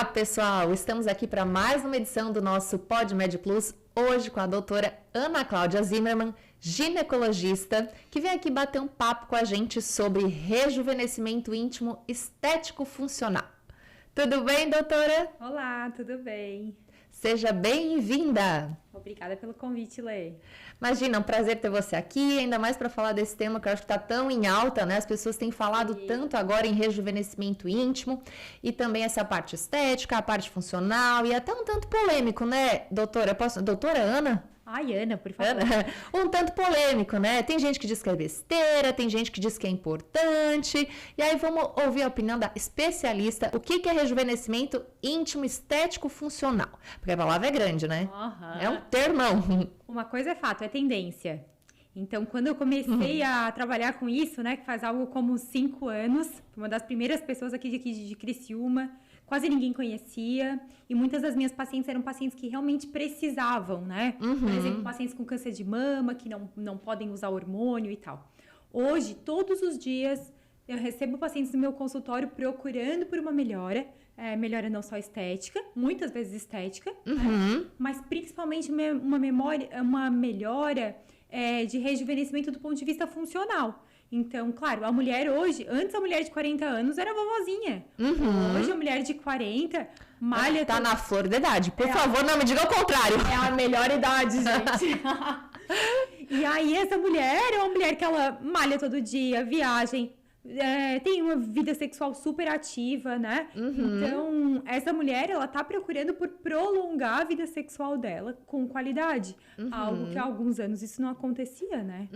Olá, pessoal! Estamos aqui para mais uma edição do nosso PodMed Plus, hoje com a doutora Ana Cláudia Zimmermann, ginecologista, que vem aqui bater um papo com a gente sobre rejuvenescimento íntimo estético funcional. Tudo bem, doutora? Olá, tudo bem? Seja bem-vinda! Obrigada pelo convite, Lê. Imagina, é um prazer ter você aqui, ainda mais para falar desse tema que eu acho que está tão em alta, né? As pessoas têm falado tanto agora em rejuvenescimento íntimo e também essa parte estética, a parte funcional e até um tanto polêmico, né, doutora? Doutora Ana? Ai, Ana, por favor. Um tanto polêmico, né? Tem gente que diz que é besteira, tem gente que diz que é importante. E aí vamos ouvir a opinião da especialista. O que é rejuvenescimento íntimo estético funcional? Porque a palavra é grande, né? Uhum. É um termão. Uma coisa é fato, é tendência. Então, quando eu comecei a trabalhar com isso, né, que faz algo como 5 anos, fui uma das primeiras pessoas aqui de Criciúma, quase ninguém conhecia, e muitas das minhas pacientes eram pacientes que realmente precisavam, né? Por exemplo, pacientes com câncer de mama, que não podem usar hormônio e tal. Hoje, todos os dias, eu recebo pacientes no meu consultório procurando por uma melhora, melhora não só estética, muitas vezes estética, né? Mas principalmente uma melhora de rejuvenescimento do ponto de vista funcional. Então, claro, a mulher hoje, antes a mulher de 40 anos era vovozinha. Hoje a mulher de 40 malha... Tá na flor da idade. Por favor, não me diga o contrário. É a melhor idade, gente. E aí essa mulher é uma mulher que ela malha todo dia, viagem, tem uma vida sexual super ativa, né? Então, essa mulher, ela tá procurando por prolongar a vida sexual dela com qualidade. Algo que há alguns anos isso não acontecia, né?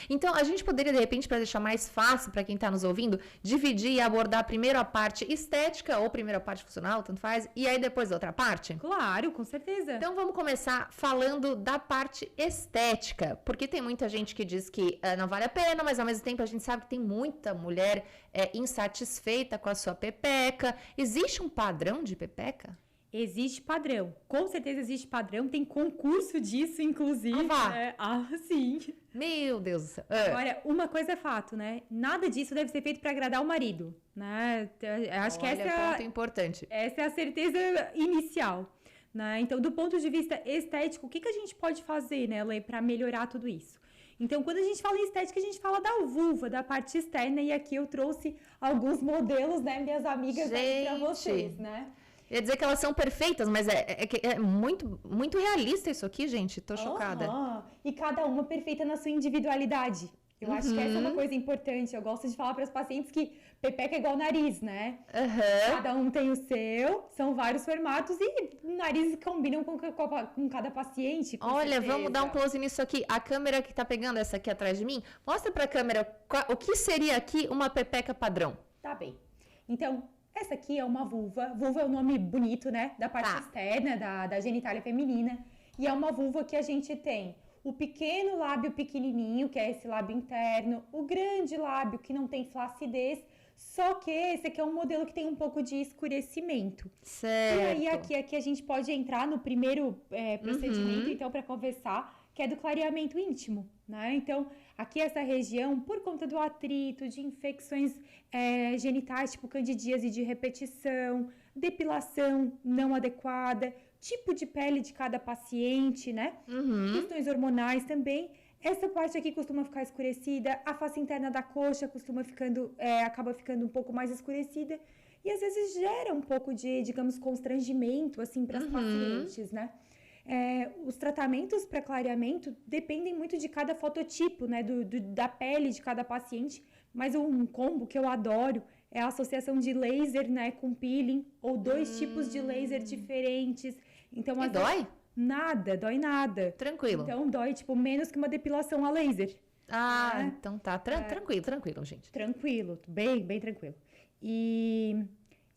Então, a gente poderia, de repente, para deixar mais fácil para quem tá nos ouvindo, dividir e abordar primeiro a parte estética ou primeiro a parte funcional, tanto faz, e aí depois a outra parte? Claro, com certeza. Então, vamos começar falando da parte estética, porque tem muita gente que diz que não vale a pena, mas ao mesmo tempo a gente sabe que tem muita mulher insatisfeita com a sua pepeca. Existe um padrão de pepeca? Existe padrão. Com certeza existe padrão. Tem concurso disso, inclusive. Sim. Meu Deus do céu. Agora, uma coisa é fato, né? Nada disso deve ser feito para agradar o marido, né? Acho que essa é ponto importante. Essa é a certeza inicial, né? Então, do ponto de vista estético, o que a gente pode fazer, né, Lê, para melhorar tudo isso? Então, quando a gente fala em estética, a gente fala da vulva, da parte externa, e aqui eu trouxe alguns modelos, né, minhas amigas, aí pra vocês, né? Eu ia dizer que elas são perfeitas, mas é muito, muito realista isso aqui, gente. Tô chocada. E cada uma perfeita na sua individualidade. Eu acho que essa é uma coisa importante. Eu gosto de falar para as pacientes que pepeca é igual nariz, né? Cada um tem o seu, são vários formatos e narizes combinam com cada paciente. Olha, vamos dar um close nisso aqui. A câmera que tá pegando essa aqui atrás de mim, mostra pra câmera o que seria aqui uma pepeca padrão. Tá bem. Então, essa aqui é uma vulva. Vulva é um nome bonito, né? Da parte externa, da genitália feminina. E é uma vulva que a gente tem o pequeno lábio pequenininho, que é esse lábio interno, o grande lábio que não tem flacidez, só que esse aqui é um modelo que tem um pouco de escurecimento. Certo. E aí aqui a gente pode entrar no primeiro procedimento, então, para conversar, que é do clareamento íntimo, né? Então, aqui essa região, por conta do atrito, de infecções genitais, tipo candidíase de repetição, depilação não adequada, tipo de pele de cada paciente, né? Questões hormonais também. Essa parte aqui costuma ficar escurecida, a face interna da coxa acaba ficando um pouco mais escurecida e às vezes gera um pouco de, digamos, constrangimento, assim, para as pacientes, né? Os tratamentos para clareamento dependem muito de cada fototipo, né? Da pele de cada paciente, mas um combo que eu adoro é a associação de laser, né, com peeling, ou 2 tipos de laser diferentes. Então, e dói? Dói nada. Tranquilo. Então, dói, tipo, menos que uma depilação a laser. Então tá. Tranquilo, gente. Tranquilo, bem, bem tranquilo. E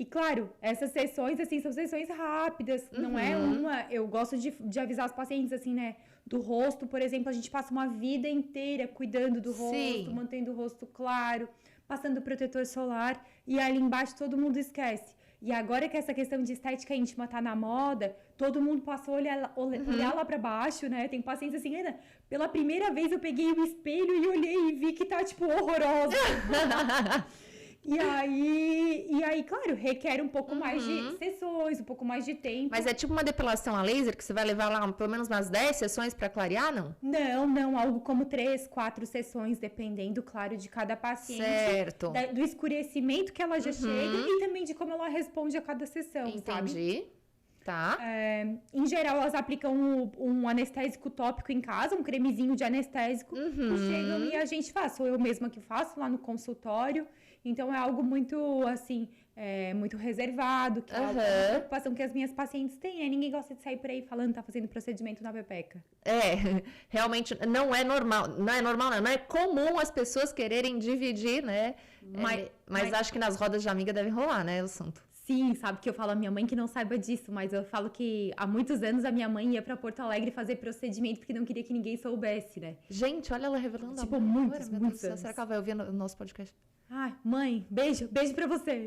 claro, essas sessões, assim, são sessões rápidas, não é uma... Eu gosto de avisar os pacientes, assim, né, do rosto, por exemplo, a gente passa uma vida inteira cuidando do rosto, mantendo o rosto claro, passando protetor solar, e ali embaixo todo mundo esquece. E agora que essa questão de estética íntima tá na moda, todo mundo passou a olhar lá pra baixo, né? Tem pacientes assim, Ana, pela primeira vez eu peguei o espelho e olhei e vi que tá, tipo, horrorosa. E aí, claro, requer um pouco mais de sessões, um pouco mais de tempo. Mas é tipo uma depilação a laser que você vai levar lá pelo menos umas 10 sessões para clarear, não? Não, algo como 3, 4 sessões, dependendo, claro, de cada paciente. Certo. Do escurecimento que ela já chega e também de como ela responde a cada sessão, sabe? Entendi. Tá. Em geral, elas aplicam um anestésico tópico em casa, um cremezinho de anestésico. Chegam e a gente faz. Sou eu mesma que faço lá no consultório. Então, é algo muito, assim, muito reservado, que é uma preocupação que as minhas pacientes têm, né? Ninguém gosta de sair por aí falando que tá fazendo procedimento na pepeca. Realmente não é normal. Não é comum as pessoas quererem dividir, né? Mas acho que nas rodas de amiga deve rolar, né, o assunto. Sim, sabe que eu falo a minha mãe que não saiba disso, mas eu falo que há muitos anos a minha mãe ia pra Porto Alegre fazer procedimento porque não queria que ninguém soubesse, né? Gente, olha ela revelando tipo, a muitos anos. Será que ela vai ouvir o nosso podcast? Ai, mãe, beijo pra você.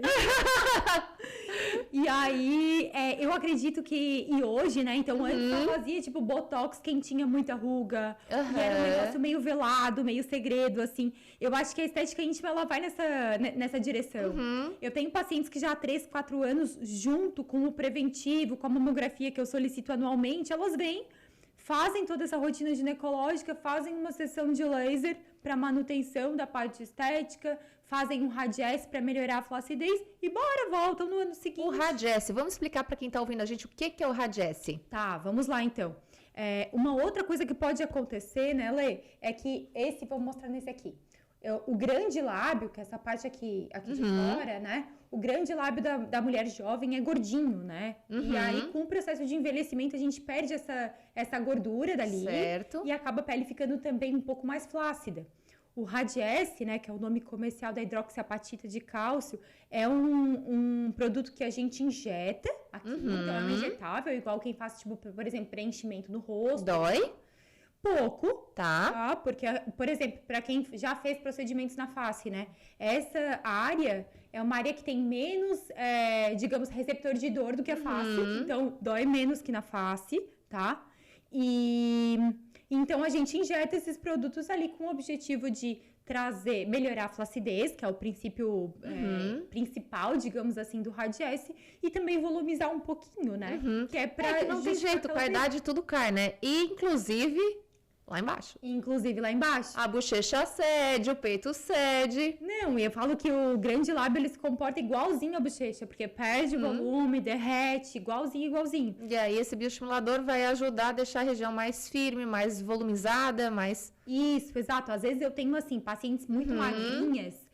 E aí, eu acredito que, e hoje, né, então antes eu fazia, tipo, botox, quem tinha muita ruga, e era um negócio meio velado, meio segredo, assim. Eu acho que a estética íntima, ela vai nessa direção. Eu tenho pacientes que já há 3, 4 anos, junto com o preventivo, com a mamografia que eu solicito anualmente, elas vêm, fazem toda essa rotina ginecológica, fazem uma sessão de laser para manutenção da parte estética, fazem um Radiesse para melhorar a flacidez e voltam no ano seguinte. O Radiesse, vamos explicar para quem tá ouvindo a gente o que é o Radiesse? Tá, vamos lá então. Uma outra coisa que pode acontecer, né, Lê, é que vou mostrar nesse aqui. O grande lábio, que é essa parte aqui de fora, né? O grande lábio da mulher jovem é gordinho, né? E aí, com o processo de envelhecimento, a gente perde essa gordura dali. Certo. E acaba a pele ficando também um pouco mais flácida. O Radiesse, né, que é o nome comercial da hidroxiapatita de cálcio, é um produto que a gente injeta aqui, então é um injetável, igual quem faz, tipo, por exemplo, preenchimento no rosto. Dói? Pouco, tá? Porque, por exemplo, para quem já fez procedimentos na face, né? Essa área é uma área que tem menos, digamos, receptor de dor do que a face. Então, dói menos que na face, tá? E então, a gente injeta esses produtos ali com o objetivo de melhorar a flacidez, que é o princípio principal, digamos assim, do Radiesse, e também volumizar um pouquinho, né? Que é pra que não tem jeito, com a idade tudo cai, né? E, inclusive, lá embaixo. Inclusive lá embaixo. A bochecha cede, o peito cede. Não, e eu falo que o grande lábio, ele se comporta igualzinho à bochecha, porque perde volume, derrete, igualzinho. E aí, esse bioestimulador vai ajudar a deixar a região mais firme, mais volumizada, mais... Isso, exato. Às vezes eu tenho, assim, pacientes muito magrinhas,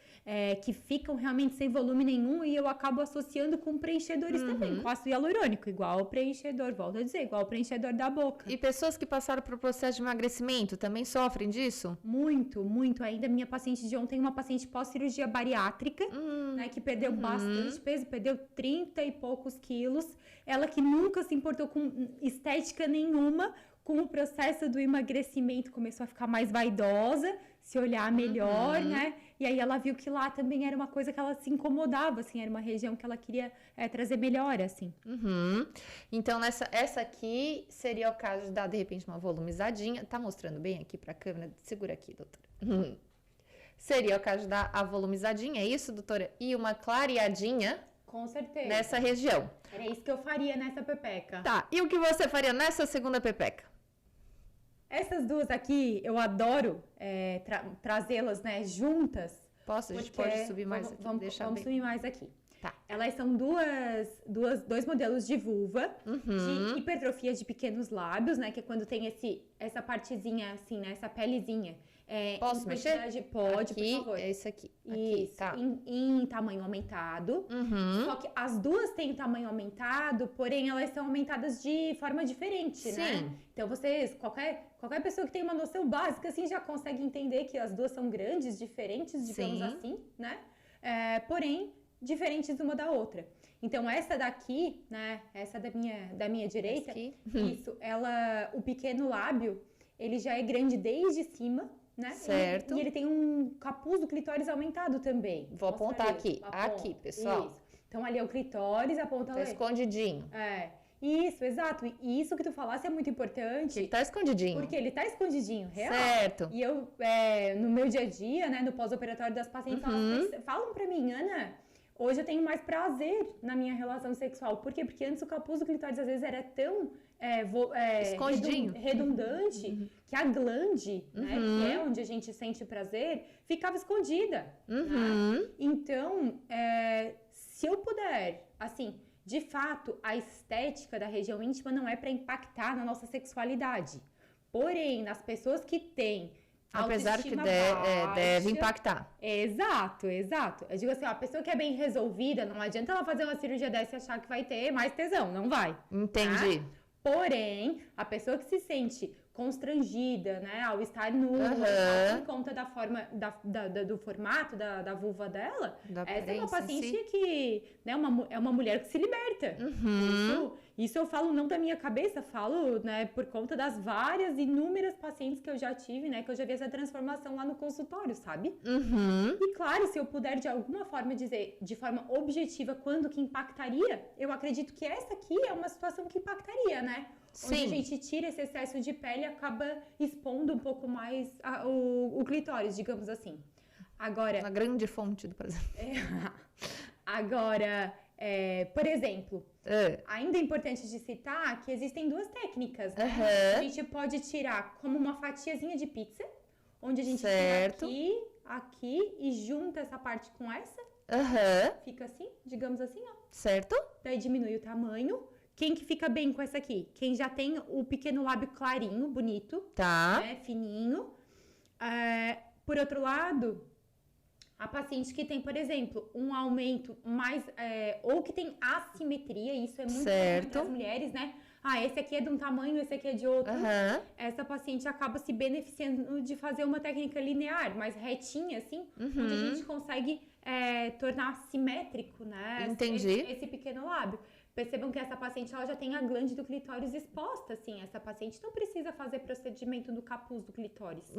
que ficam realmente sem volume nenhum e eu acabo associando com preenchedores também, com ácido hialurônico, igual o preenchedor, volto a dizer, igual o preenchedor da boca. E pessoas que passaram por processo de emagrecimento também sofrem disso? Muito, muito. Ainda minha paciente de ontem, uma paciente pós-cirurgia bariátrica, né, que perdeu bastante peso, perdeu 30 e poucos quilos. Ela que nunca se importou com estética nenhuma, com o processo do emagrecimento começou a ficar mais vaidosa, se olhar melhor, né? E aí ela viu que lá também era uma coisa que ela se incomodava, assim, era uma região que ela queria trazer melhora, assim. Então, essa aqui seria o caso de dar, de repente, uma volumizadinha. Tá mostrando bem aqui pra câmera? Segura aqui, doutora. Seria o caso de dar a volumizadinha, é isso, doutora? E uma clareadinha. Com certeza. Nessa região. Era isso que eu faria nessa pepeca. Tá, e o que você faria nessa segunda pepeca? Essas duas aqui, eu adoro trazê-las, né, juntas. Posso? A gente pode subir mais aqui? Vamos subir mais aqui. Tá. Elas são dois modelos de vulva, de hipertrofia de pequenos lábios, né, que é quando tem essa partezinha assim, né, essa pelezinha. Posso mexer? Pode, aqui, por favor. É esse aqui. Isso, tá. em tamanho aumentado. Só que as duas têm tamanho aumentado, porém elas são aumentadas de forma diferente, né? Então qualquer pessoa que tem uma noção básica, assim, já consegue entender que as duas são grandes, diferentes, digamos assim, né? Porém, diferentes uma da outra. Então, essa daqui, né? Essa da minha direita, isso, o pequeno lábio, ele já é grande desde cima, né? Certo. E ele tem um capuz do clitóris aumentado também. Vou apontar aqui. Aqui, pessoal. Isso. Então, ali é o clitóris, aponta tá escondidinho. Isso, exato. E isso que tu falasse é muito importante. Ele tá escondidinho. Porque ele tá escondidinho, real. Certo. E eu, no meu dia a dia, né, no pós-operatório das pacientes, elas falam pra mim, Ana, hoje eu tenho mais prazer na minha relação sexual. Por quê? Porque antes o capuz do clitóris às vezes era tão escondidinho, redundante, que a glande, né, que é onde a gente sente prazer, ficava escondida. Né? Então, se eu puder, assim, de fato, a estética da região íntima não é para impactar na nossa sexualidade. Porém, nas pessoas que têm apesar que baixa, deve impactar. Exato. Eu digo assim, ó, a pessoa que é bem resolvida, não adianta ela fazer uma cirurgia dessa e achar que vai ter mais tesão, não vai. Entendi. Tá? Porém, a pessoa que se sente constrangida, né, ao estar nua, por conta da forma, do formato da vulva dela, essa é uma paciente que, né, é uma mulher que se liberta. Isso eu falo não da minha cabeça, falo, né, por conta das várias, inúmeras pacientes que eu já tive, né, que eu já vi essa transformação lá no consultório, sabe? E claro, se eu puder de alguma forma dizer, de forma objetiva, quando que impactaria, eu acredito que essa aqui é uma situação que impactaria, né? Onde a gente tira esse excesso de pele e acaba expondo um pouco mais o clitóris, digamos assim. Agora... Uma grande fonte do prazer. Agora, por exemplo, ainda é importante de citar que existem duas técnicas, né? A gente pode tirar como uma fatiazinha de pizza, onde a gente tira aqui e junta essa parte com essa. Fica assim, digamos assim, ó. Certo. Daí diminui o tamanho. Quem que fica bem com essa aqui? Quem já tem o pequeno lábio clarinho, bonito, né, fininho. Por outro lado, a paciente que tem, por exemplo, um aumento mais... ou que tem assimetria, isso é muito comum para as mulheres, né? Esse aqui é de um tamanho, esse aqui é de outro. Essa paciente acaba se beneficiando de fazer uma técnica linear, mais retinha, assim, onde a gente consegue tornar simétrico, né? Entendi. Esse pequeno lábio. Percebam que essa paciente ela já tem a glande do clitóris exposta, assim. Essa paciente não precisa fazer procedimento do capuz do clitóris.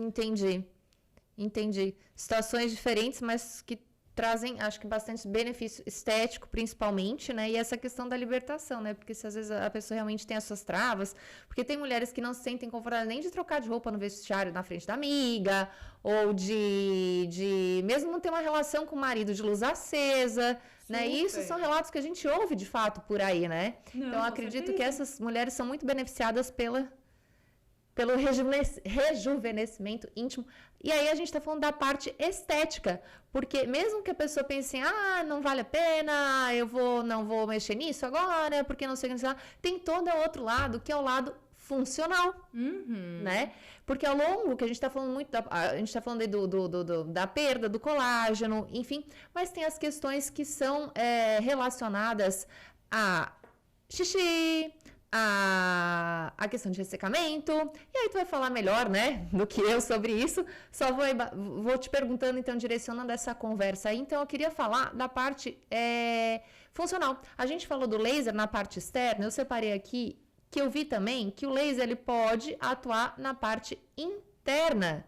Entendi. Situações diferentes, mas que trazem, acho que, bastante benefício estético, principalmente, né? E essa questão da libertação, né? Porque se às vezes a pessoa realmente tem as suas travas, porque tem mulheres que não se sentem confortáveis nem de trocar de roupa no vestiário na frente da amiga, ou de mesmo não ter uma relação com o marido de luz acesa, né? E isso são relatos que a gente ouve, de fato, por aí, né? Então, eu acredito que essas mulheres são muito beneficiadas pelo rejuvenescimento íntimo. E aí a gente está falando da parte estética, porque mesmo que a pessoa pense, não vale a pena, não vou mexer nisso agora, porque não sei o que, tem todo o outro lado, que é o lado funcional, né? Porque ao longo, que a gente está falando muito, a gente está falando aí da perda do colágeno, enfim, mas tem as questões que são relacionadas a xixi, a questão de ressecamento, e aí tu vai falar melhor, né, do que eu sobre isso, só vou te perguntando, então, direcionando essa conversa aí. Então, eu queria falar da parte funcional. A gente falou do laser na parte externa, eu separei aqui, que eu vi também, que o laser, ele pode atuar na parte interna.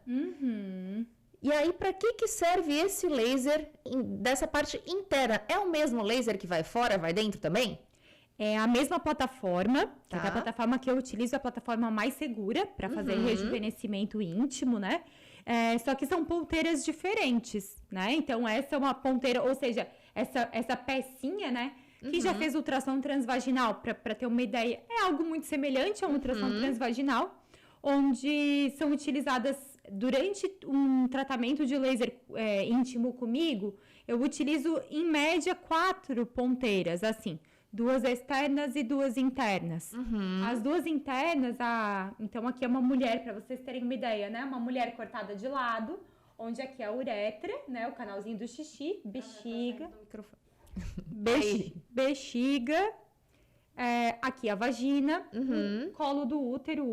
E aí, para que serve esse laser dessa parte interna? É o mesmo laser que vai fora, vai dentro também? É a mesma plataforma, que é a plataforma que eu utilizo, é a plataforma mais segura para fazer rejuvenescimento íntimo, né? Só que são ponteiras diferentes, né? Então, essa é uma ponteira, ou seja, essa pecinha, né? Que já fez ultrassom transvaginal, para ter uma ideia, é algo muito semelhante a uma ultrassom transvaginal, onde são utilizadas durante um tratamento de laser íntimo comigo, eu utilizo, em média, 4 ponteiras, assim. 2 externas e 2 internas. As 2 internas, então aqui é uma mulher, para vocês terem uma ideia, né? Uma mulher cortada de lado, onde aqui é a uretra, né? O canalzinho do xixi, bexiga. Bexiga. Aqui a vagina, o colo do útero,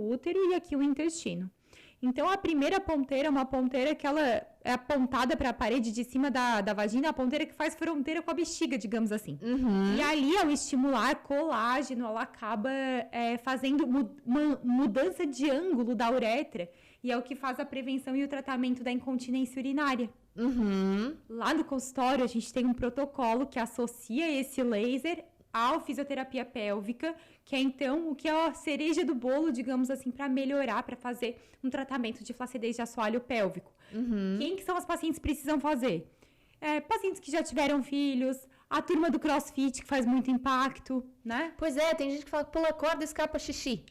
e aqui o intestino. Então, a primeira ponteira é uma ponteira que ela é apontada para a parede de cima da vagina, a ponteira que faz fronteira com a bexiga, digamos assim. E ali, ao estimular colágeno, ela acaba fazendo uma mudança de ângulo da uretra, e é o que faz a prevenção e o tratamento da incontinência urinária. Lá no consultório, a gente tem um protocolo que associa esse laser à fisioterapia pélvica, que é então o que é a cereja do bolo, digamos assim, para melhorar, para fazer um tratamento de flacidez de assoalho pélvico. Quem que são as pacientes que precisam fazer? Pacientes que já tiveram filhos, a turma do CrossFit, que faz muito impacto, né? Pois é, tem gente que fala, pula corda e escapa xixi.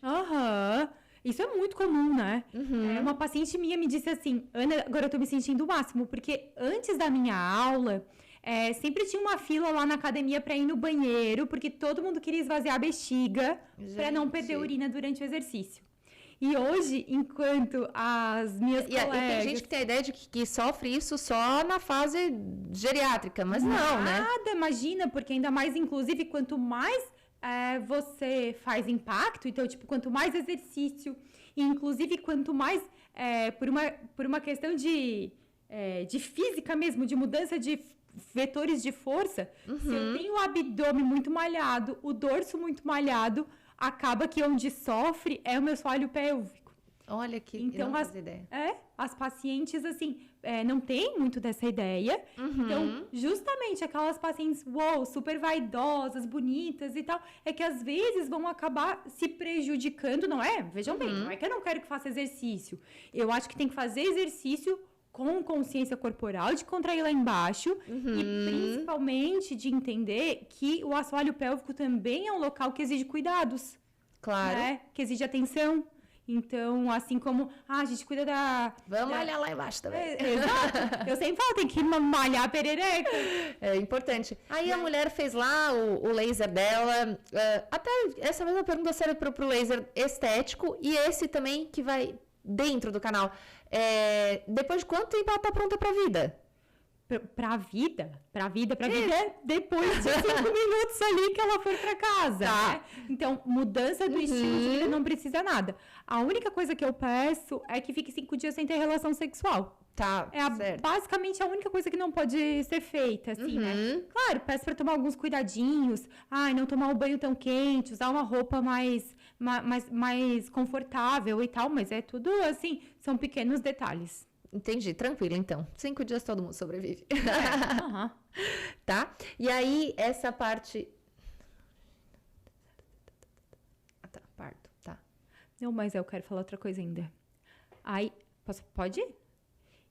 Isso é muito comum, né? Uma paciente minha me disse assim, Ana, agora eu tô me sentindo o máximo, porque antes da minha aula, sempre tinha uma fila lá na academia para ir no banheiro, porque todo mundo queria esvaziar a bexiga para não perder urina durante o exercício. E hoje, enquanto as minhas colegas... E tem gente que tem a ideia de que sofre isso só na fase geriátrica, mas não, né? Nada, imagina, porque ainda mais, inclusive, quanto mais você faz impacto, então, tipo, quanto mais exercício, e inclusive quanto mais, por uma questão de física mesmo, de mudança de vetores de força, se eu tenho o abdômen muito malhado, o dorso muito malhado, acaba que onde sofre é o meu assoalho pélvico. Olha que então, não faz ideia. As pacientes, assim, não tem muito dessa ideia. Então, justamente aquelas pacientes, super vaidosas, bonitas e tal, é que às vezes vão acabar se prejudicando, não é? Vejam bem, não é que eu não quero que faça exercício. Eu acho que tem que fazer exercício com consciência corporal, de contrair lá embaixo e principalmente de entender que o assoalho pélvico também é um local que exige cuidados. Claro. Né? Que exige atenção. Então, assim como a gente cuida da... Vamos malhar lá embaixo também. Exato. Eu sempre falo, tem que malhar a perereca. É importante. Aí a mulher fez lá o laser dela. Até essa mesma pergunta serve pro laser estético e esse também que vai dentro do canal. Depois de quanto tempo ela tá pronta pra vida? Pra vida é depois de 5 minutos ali que ela for pra casa, né? Então, mudança do estilo de vida não precisa nada. A única coisa que eu peço é que fique 5 dias sem ter relação sexual. Tá, basicamente a única coisa que não pode ser feita, assim, né? Claro, peço pra tomar alguns cuidadinhos. Não tomar um banho tão quente, usar uma roupa mais confortável e tal, mas é tudo, assim, são pequenos detalhes. Entendi, tranquilo então. 5 dias todo mundo sobrevive. Tá? E aí, essa parte... parto, tá. Não, mas eu quero falar outra coisa ainda. Aí, pode ir?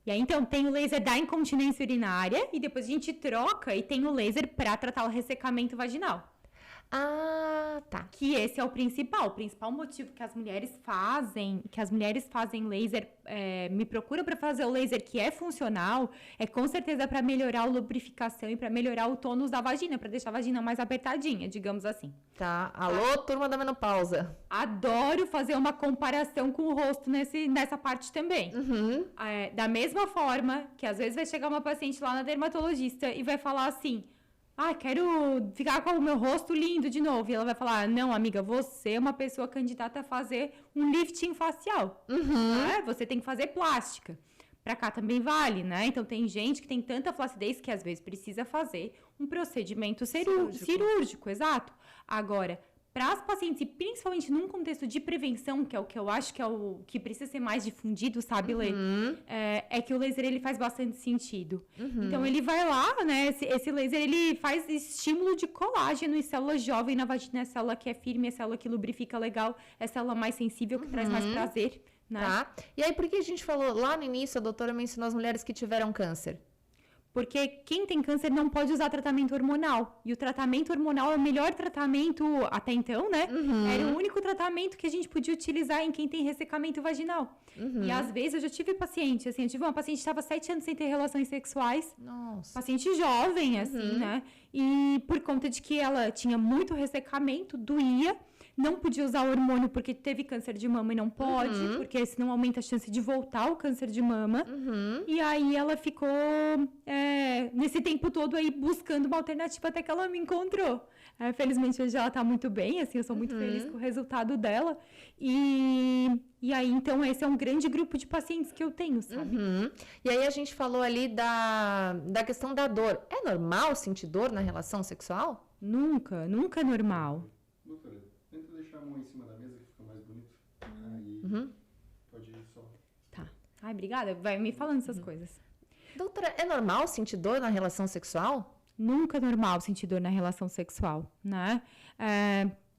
E aí, então, tem o laser da incontinência urinária e depois a gente troca e tem o laser para tratar o ressecamento vaginal. Tá. Que esse é o principal motivo que as mulheres fazem laser, me procuram para fazer o laser que é funcional, é com certeza para melhorar a lubrificação e para melhorar o tônus da vagina, para deixar a vagina mais apertadinha, digamos assim. Tá. Alô, turma da menopausa. Adoro fazer uma comparação com o rosto nessa parte também. Da mesma forma que às vezes vai chegar uma paciente lá na dermatologista e vai falar assim: quero ficar com o meu rosto lindo de novo. E ela vai falar: não, amiga, você é uma pessoa candidata a fazer um lifting facial. Você tem que fazer plástica. Pra cá também vale, né? Então, tem gente que tem tanta flacidez que às vezes precisa fazer um procedimento cirúrgico, exato. Agora, para as pacientes, e principalmente num contexto de prevenção, que é o que eu acho que é o que precisa ser mais difundido, sabe, Lê? É que o laser, ele faz bastante sentido. Então, ele vai lá, né? Esse laser, ele faz estímulo de colágeno em célula jovem na vagina, é célula que é firme, é célula que lubrifica legal, é célula mais sensível, que traz mais prazer, né? Tá. E aí, por que a gente falou lá no início, a doutora mencionou as mulheres que tiveram câncer? Porque quem tem câncer não pode usar tratamento hormonal. E o tratamento hormonal é o melhor tratamento até então, né? Era o único tratamento que a gente podia utilizar em quem tem ressecamento vaginal. E às vezes eu já tive paciente, assim, eu tive uma paciente que estava 7 anos sem ter relações sexuais. Nossa. Paciente jovem, assim, né? E por conta de que ela tinha muito ressecamento, doía. Não podia usar hormônio porque teve câncer de mama e não pode, porque senão aumenta a chance de voltar o câncer de mama. E aí ela ficou nesse tempo todo aí buscando uma alternativa até que ela me encontrou. Felizmente hoje ela tá muito bem, assim, eu sou muito feliz com o resultado dela. E aí, então, esse é um grande grupo de pacientes que eu tenho, sabe? E aí a gente falou ali da questão da dor. É normal sentir dor na relação sexual? Nunca é normal. Doutora, tenta deixar a mão em cima da mesa que fica mais bonito. Aí pode ir só. Tá. Ai, obrigada. Vai me falando essas coisas. Doutora, é normal sentir dor na relação sexual? nunca é normal sentir dor na relação sexual, né?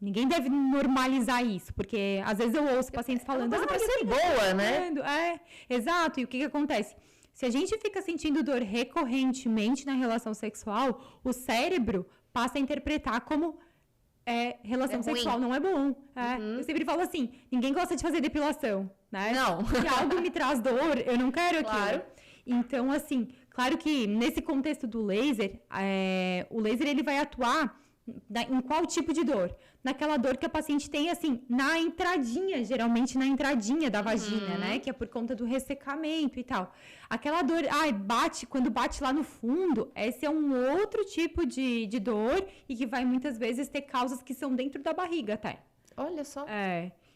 Ninguém deve normalizar isso, porque às vezes eu ouço pacientes falando... É uma coisa pra ser boa, né? Exato. E o que acontece? Se a gente fica sentindo dor recorrentemente na relação sexual, o cérebro passa a interpretar como relação sexual não é bom. Eu sempre falo assim, ninguém gosta de fazer depilação, né? Não. Se algo me traz dor, eu não quero aquilo. Claro. Então, assim, claro que nesse contexto do laser, o laser ele vai atuar em qual tipo de dor? Naquela dor que a paciente tem, assim, na entradinha, geralmente na entradinha da vagina, né? Que é por conta do ressecamento e tal. Aquela dor, quando bate lá no fundo, esse é um outro tipo de dor e que vai muitas vezes ter causas que são dentro da barriga até. Olha só.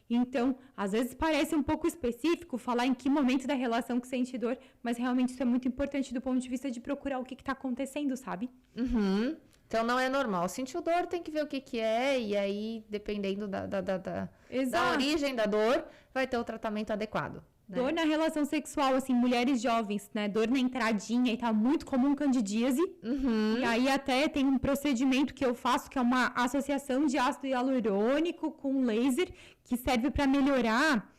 Então, às vezes parece um pouco específico falar em que momento da relação que sente dor, mas realmente isso é muito importante do ponto de vista de procurar o que está acontecendo, sabe? Então, não é normal. Sentiu dor, tem que ver o que é, e aí, dependendo da origem da dor, vai ter o tratamento adequado. Né? Dor na relação sexual, assim, mulheres jovens, né? Dor na entradinha e tal, muito comum candidíase. E aí até tem um procedimento que eu faço, que é uma associação de ácido hialurônico com laser, que serve para melhorar.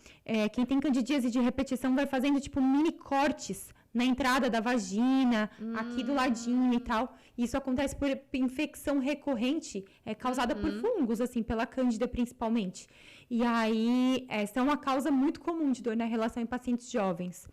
Quem tem candidíase de repetição vai fazendo, tipo, mini cortes na entrada da vagina, aqui do ladinho e tal. Isso acontece por infecção recorrente, causada por fungos, assim, pela cândida principalmente. E aí, essa é uma causa muito comum de dor na relação em pacientes jovens.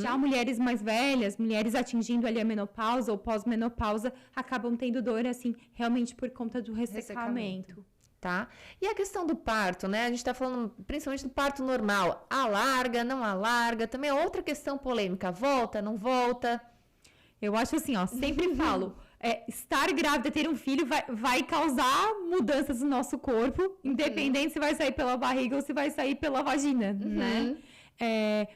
Já mulheres mais velhas, mulheres atingindo ali a menopausa ou pós-menopausa, acabam tendo dor, assim, realmente por conta do ressecamento. Tá? E a questão do parto, né? A gente tá falando principalmente do parto normal. Alarga, não alarga, também é outra questão polêmica. Volta, não volta? Eu acho assim, ó, sempre falo, estar grávida, ter um filho vai causar mudanças no nosso corpo, independente se vai sair pela barriga ou se vai sair pela vagina, né?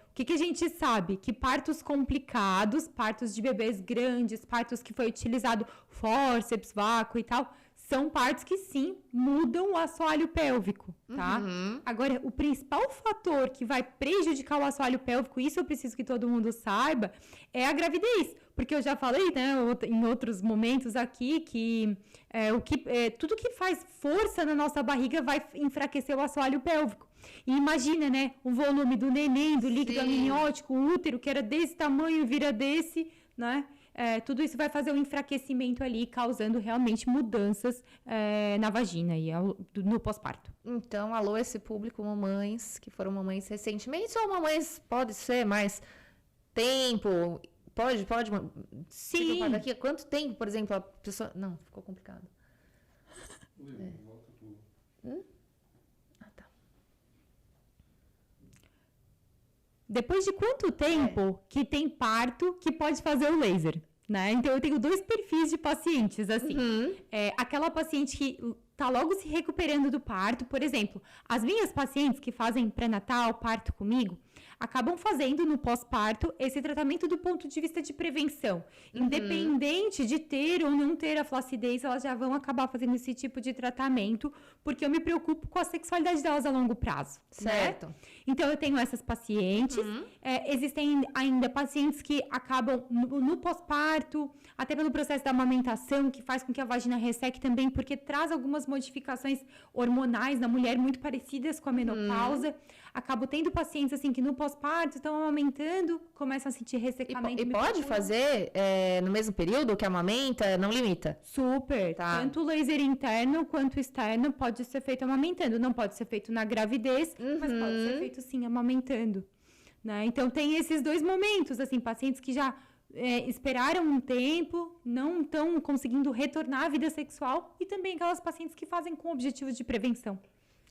O que a gente sabe? Que partos complicados, partos de bebês grandes, partos que foi utilizado fórceps, vácuo e tal, são partos que sim mudam o assoalho pélvico, tá? Agora, o principal fator que vai prejudicar o assoalho pélvico, isso eu preciso que todo mundo saiba, é a gravidez. Porque eu já falei, né, em outros momentos aqui, que tudo que faz força na nossa barriga vai enfraquecer o assoalho pélvico. E imagina, né, o volume do neném, do líquido amniótico, o útero, que era desse tamanho, vira desse, né? Tudo isso vai fazer um enfraquecimento ali, causando realmente mudanças na vagina e no pós-parto. Então, alô, esse público, mamães que foram mamães recentemente, ou mamães, pode ser mais tempo, pode? Sim. Daqui, quanto tempo, por exemplo, a pessoa... Não, ficou complicado. Volta tudo. Tá. Depois de quanto tempo que tem parto que pode fazer o laser, né? Então, eu tenho 2 perfis de pacientes, assim. Aquela paciente que tá logo se recuperando do parto, por exemplo, as minhas pacientes que fazem pré-natal, parto comigo, acabam fazendo no pós-parto esse tratamento do ponto de vista de prevenção. Independente de ter ou não ter a flacidez, elas já vão acabar fazendo esse tipo de tratamento, porque eu me preocupo com a sexualidade delas a longo prazo. Certo. Né? Então, eu tenho essas pacientes. Existem ainda pacientes que acabam no pós-parto, até pelo processo da amamentação, que faz com que a vagina resseque também, porque traz algumas modificações hormonais na mulher muito parecidas com a menopausa. Acabo tendo pacientes assim que no pós-parto estão amamentando, começam a sentir ressecamento. E pode fazer no mesmo período que amamenta? Não limita? Super. Tá. Tanto o laser interno quanto externo pode ser feito amamentando. Não pode ser feito na gravidez, mas pode ser feito sim amamentando. Né? Então tem esses 2 momentos, assim, pacientes que já esperaram um tempo, não estão conseguindo retornar à vida sexual, e também aquelas pacientes que fazem com objetivos de prevenção.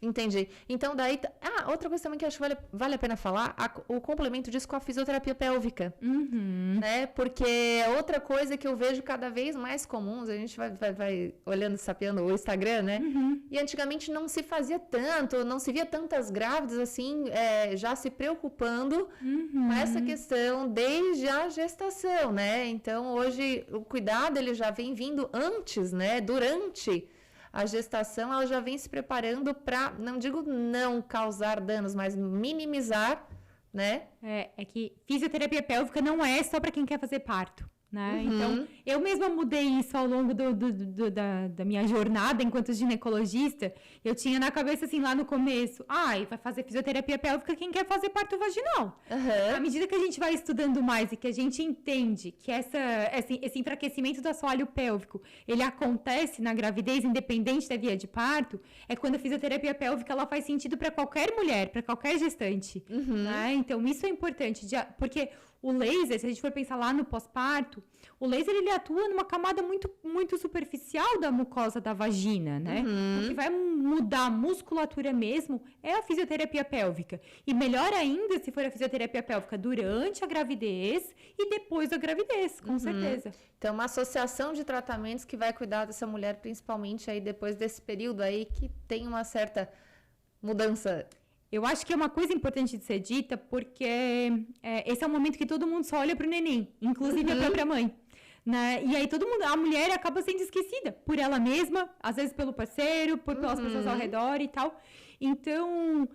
Entendi. Então, daí... outra coisa também que eu acho que vale a pena falar, o complemento disso com a fisioterapia pélvica. Né? Porque é outra coisa que eu vejo cada vez mais comuns, a gente vai olhando, sapeando o Instagram, né? E antigamente não se fazia tanto, não se via tantas grávidas, assim, já se preocupando com essa questão desde a gestação, né? Então, hoje, o cuidado, ele já vem vindo antes, né? Durante a gestação, ela já vem se preparando para, não digo não causar danos, mas minimizar, né? É que fisioterapia pélvica não é só para quem quer fazer parto, né? Então, eu mesma mudei isso ao longo da minha jornada enquanto ginecologista. Eu tinha na cabeça, assim, lá no começo, vai fazer fisioterapia pélvica quem quer fazer parto vaginal. À medida que a gente vai estudando mais e que a gente entende que esse enfraquecimento do assoalho pélvico, ele acontece na gravidez, independente da via de parto, é quando a fisioterapia pélvica, ela faz sentido para qualquer mulher, para qualquer gestante, né? Então, isso é importante, porque o laser, se a gente for pensar lá no pós-parto, o laser, ele atua numa camada muito, muito superficial da mucosa da vagina, né? O que vai mudar a musculatura mesmo é a fisioterapia pélvica. E melhor ainda se for a fisioterapia pélvica durante a gravidez e depois da gravidez, com certeza. Então, uma associação de tratamentos que vai cuidar dessa mulher, principalmente aí depois desse período aí que tem uma certa mudança. Eu acho que é uma coisa importante de ser dita, porque esse é o momento que todo mundo só olha para o neném, inclusive a própria mãe. Né? E aí a mulher acaba sendo esquecida por ela mesma, às vezes pelo parceiro, pelas pessoas ao redor e tal. Então,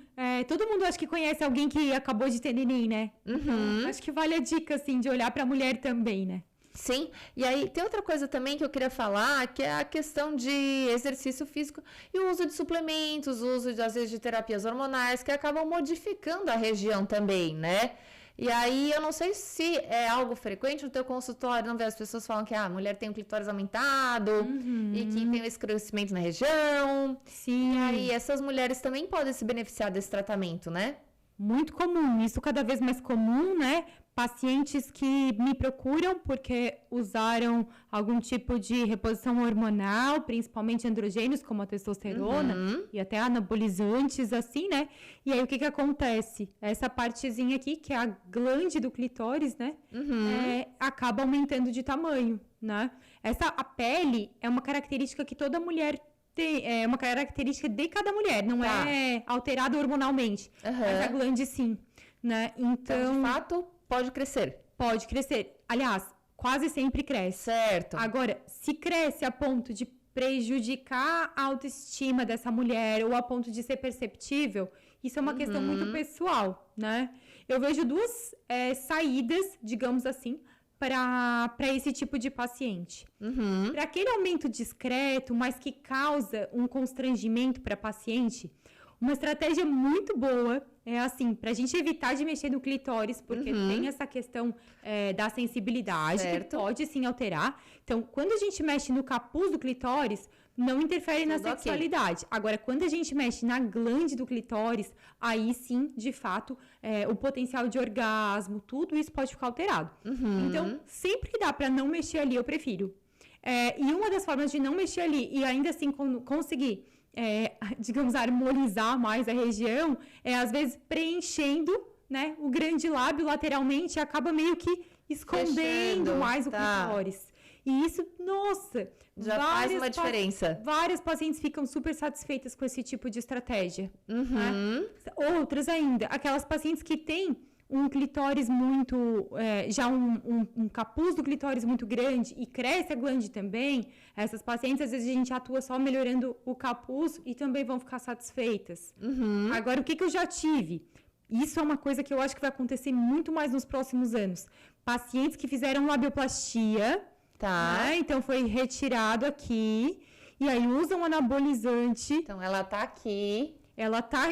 todo mundo acho que conhece alguém que acabou de ter neném, né? Então, acho que vale a dica, assim, de olhar para a mulher também, né? Sim, e aí tem outra coisa também que eu queria falar, que é a questão de exercício físico e o uso de suplementos, o uso, às vezes, de terapias hormonais, que acabam modificando a região também, né? E aí, eu não sei se é algo frequente no teu consultório, não vê as pessoas falam que a mulher tem o clitóris aumentado e que tem esse crescimento na região. Sim. E aí, essas mulheres também podem se beneficiar desse tratamento, né? Muito comum, isso cada vez mais comum, né? Pacientes que me procuram porque usaram algum tipo de reposição hormonal, principalmente androgênios, como a testosterona, e até anabolizantes, assim, né? E aí, o que acontece? Essa partezinha aqui, que é a glande do clitóris, né? Acaba aumentando de tamanho, né? A pele é uma característica que toda mulher tem, é uma característica de cada mulher, não é alterada hormonalmente. Mas a glande, sim, né? Então, de fato, pode crescer. Pode crescer. Aliás, quase sempre cresce. Certo. Agora, se cresce a ponto de prejudicar a autoestima dessa mulher ou a ponto de ser perceptível, isso é uma questão muito pessoal, né? Eu vejo duas saídas, digamos assim, para esse tipo de paciente. Para aquele aumento discreto, mas que causa um constrangimento para a paciente, uma estratégia muito boa é assim, para a gente evitar de mexer no clitóris, porque tem essa questão da sensibilidade, que pode sim alterar. Então, quando a gente mexe no capuz do clitóris, não interfere na sexualidade. Agora, quando a gente mexe na glande do clitóris, aí sim, de fato, o potencial de orgasmo, tudo isso pode ficar alterado. Então, sempre que dá para não mexer ali, eu prefiro. E uma das formas de não mexer ali e ainda assim conseguir, digamos, harmonizar mais a região, às vezes preenchendo, né, o grande lábio lateralmente e acaba meio que escondendo mais o clitóris. E isso, nossa, já faz uma diferença. Várias pacientes ficam super satisfeitas com esse tipo de estratégia. Né? Outras ainda, aquelas pacientes que têm um clitóris muito, já um capuz do clitóris muito grande e cresce a glande também, essas pacientes, às vezes a gente atua só melhorando o capuz e também vão ficar satisfeitas. Agora, o que eu já tive? Isso é uma coisa que eu acho que vai acontecer muito mais nos próximos anos. Pacientes que fizeram labioplastia, né? Então foi retirado aqui, e aí usam anabolizante. Então ela tá aqui. Ela tá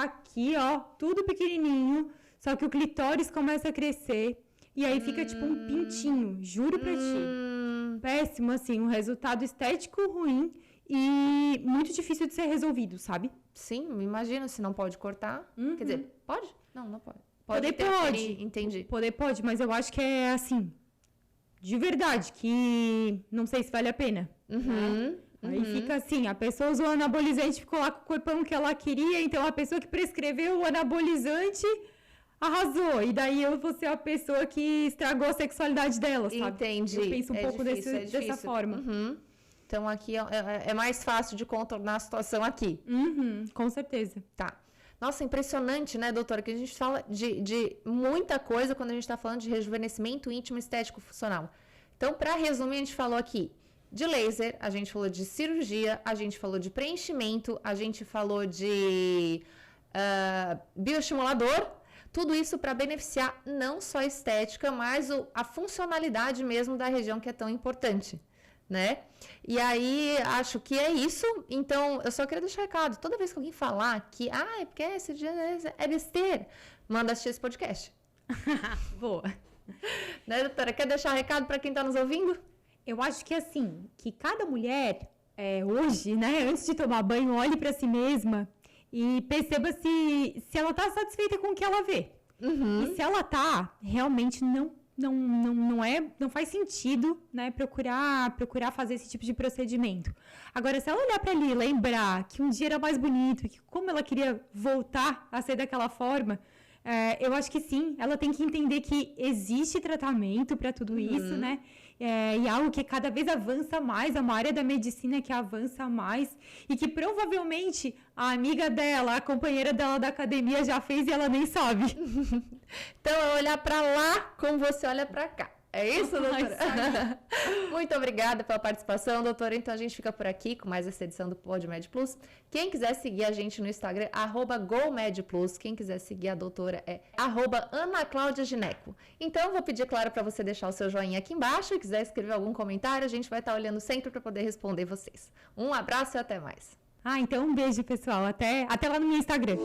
aqui, ó, tudo pequenininho, só que o clitóris começa a crescer, e aí fica tipo um pintinho, juro pra ti. Péssimo, assim, um resultado estético ruim e muito difícil de ser resolvido, sabe? Sim, me imagino, se não pode cortar. Quer dizer, pode? Não pode. Pode. Entendi. Poder pode, mas eu acho que é assim, de verdade, que não sei se vale a pena. Né? Aí fica assim, a pessoa usou o anabolizante, ficou lá com o corpão que ela queria, então a pessoa que prescreveu o anabolizante arrasou. E daí eu vou ser a pessoa que estragou a sexualidade dela, sabe? Entendi. Eu penso um pouco dessa forma. Então aqui é mais fácil de contornar a situação aqui. Com certeza. Tá. Nossa, impressionante, né, doutora? Que a gente fala de muita coisa quando a gente está falando de rejuvenescimento íntimo, estético, funcional. Então, para resumir, a gente falou aqui de laser, a gente falou de cirurgia, a gente falou de preenchimento, a gente falou de bioestimulador. tudo isso para beneficiar não só a estética, mas a funcionalidade mesmo da região que é tão importante, né? E aí, acho que é isso. Então, eu só queria deixar recado. Toda vez que alguém falar que, é porque esse dia é besteira, manda assistir esse podcast. Boa. Né, doutora? Quer deixar recado para quem está nos ouvindo? Eu acho que assim, que cada mulher, hoje, né, antes de tomar banho, olhe para si mesma e perceba se ela está satisfeita com o que ela vê. E se ela tá, realmente não faz sentido, né, procurar fazer esse tipo de procedimento. Agora, se ela olhar para ali e lembrar que um dia era mais bonito, que como ela queria voltar a ser daquela forma, eu acho que sim, ela tem que entender que existe tratamento para tudo isso, né? E algo que cada vez avança mais, é uma área da medicina que avança mais e que provavelmente a amiga dela, a companheira dela da academia já fez e ela nem sabe. Então, é olhar para lá como você olha para cá. É isso, doutora? Muito obrigada pela participação, doutora. Então, a gente fica por aqui com mais essa edição do PodMed Plus. Quem quiser seguir a gente no Instagram, @GoMedPlus. Quem quiser seguir a doutora é @AnaClaudiaGineco. Então, vou pedir, claro, para você deixar o seu joinha aqui embaixo. E quiser escrever algum comentário, a gente vai estar olhando sempre para poder responder vocês. Um abraço e até mais. Então um beijo, pessoal. Até lá no meu Instagram.